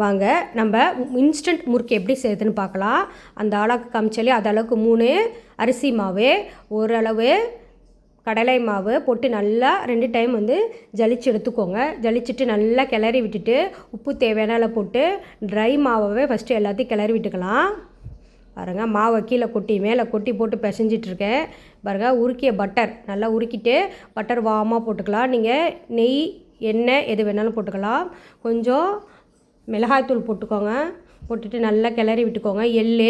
வாங்க நம்ம இன்ஸ்டன்ட் முறுக்கு எப்படி செய்யுதுன்னு பார்க்கலாம். அந்த அளவுக்கு காமிச்சாலே அது அளவுக்கு 3 அரிசி மாவு, ஓரளவு கடலை மாவு போட்டு நல்லா 2 டைம் வந்து ஜலிச்சு எடுத்துக்கோங்க. ஜலிச்சுட்டு நல்லா கிளறி விட்டுட்டு உப்பு தேவையான அளவு போட்டு ட்ரை மாவை ஃபஸ்ட்டு எல்லாத்தையும் கிளறி விட்டுக்கலாம். பாருங்கள், மாவை கீழே கொட்டி மேலே கொட்டி போட்டு பிசைஞ்சிட்ருக்கேன். பாருங்கள், உருக்கிய பட்டர் நல்லா உருக்கிட்டு பட்டர் வாமாக போட்டுக்கலாம். நீங்கள் நெய், எண்ணெய் எது வேணாலும் போட்டுக்கலாம். கொஞ்சம் மிளகாய்த்தூள் போட்டுக்கோங்க. போட்டுட்டு நல்லா கிளறி விட்டுக்கோங்க. எள்,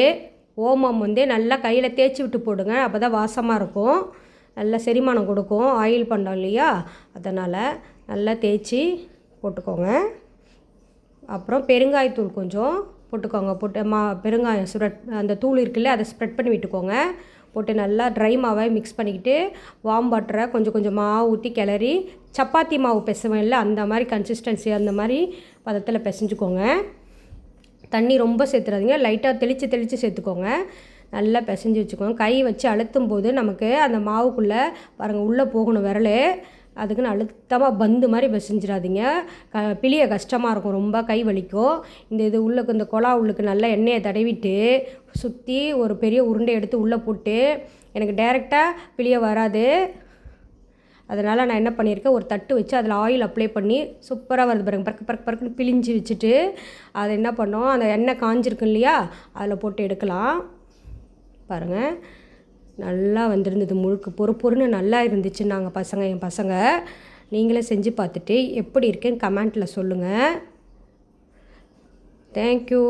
ஓமம் வந்து நல்லா கையில் தேய்ச்சி விட்டு போடுங்க. அப்போ தான் வாசமாக இருக்கும், நல்லா செரிமானம் கொடுக்கும். ஆயில் பண்ணோம் இல்லையா, அதனால் நல்லா தேய்ச்சி போட்டுக்கோங்க. அப்புறம் பெருங்காயத்தூள் கொஞ்சம் போட்டுக்கோங்க. போட்டு பெருங்காயம் அந்த தூள் இருக்குல்ல, அதை ஸ்ப்ரெட் பண்ணி விட்டுக்கோங்க. போட்டு நல்லா ட்ரை மாவை மிக்ஸ் பண்ணிக்கிட்டு வார்ம் வாட்டரை கொஞ்சம் கொஞ்சமாக ஊற்றி கிளறி சப்பாத்தி மாவு பிசைவோம் இல்லை, அந்த மாதிரி கன்சிஸ்டன்சி, அந்த மாதிரி பதத்தில் பிசைஞ்சுக்கோங்க. தண்ணி ரொம்ப சேர்த்துறாதீங்க, லைட்டாக தெளித்து சேர்த்துக்கோங்க. நல்லா பிசைஞ்சு வச்சுக்கோங்க. கை வச்சு அழுத்தும் போது நமக்கு அந்த மாவுக்குள்ளே பாருங்கள் உள்ளே போகணும் விரல். அதுக்குன்னு அழுத்தமாக பந்து மாதிரி பிசைஞ்சிடாதீங்க, பிழிய கஷ்டமாக இருக்கும், ரொம்ப கை வலிக்கும். இது உள்ளுக்கு இந்த குழா உள்ளுக்கு நல்லா எண்ணெயை தடவிட்டு சுற்றி ஒரு பெரிய உருண்டை எடுத்து உள்ளே போட்டு, எனக்கு டைரெக்டாக பிழிய வராது, அதனால் நான் என்ன பண்ணியிருக்கேன், ஒரு தட்டு வச்சு அதில் ஆயில் அப்ளை பண்ணி சூப்பராக வருது பாருங்கள். பறக்குன்னு பிழிஞ்சு வச்சுட்டு அதை என்ன பண்ணோம், அந்த எண்ணெய் காஞ்சிருக்கு இல்லையா, அதில் போட்டு எடுக்கலாம். பாருங்கள், நல்லா வந்திருந்தது. முழுக்கு பொறுன்னு நல்லா இருந்துச்சு. என் பசங்க நீங்களே செஞ்சு பார்த்துட்டு எப்படி இருக்குன்னு கமெண்ட்டில் சொல்லுங்கள். தேங்க்யூ.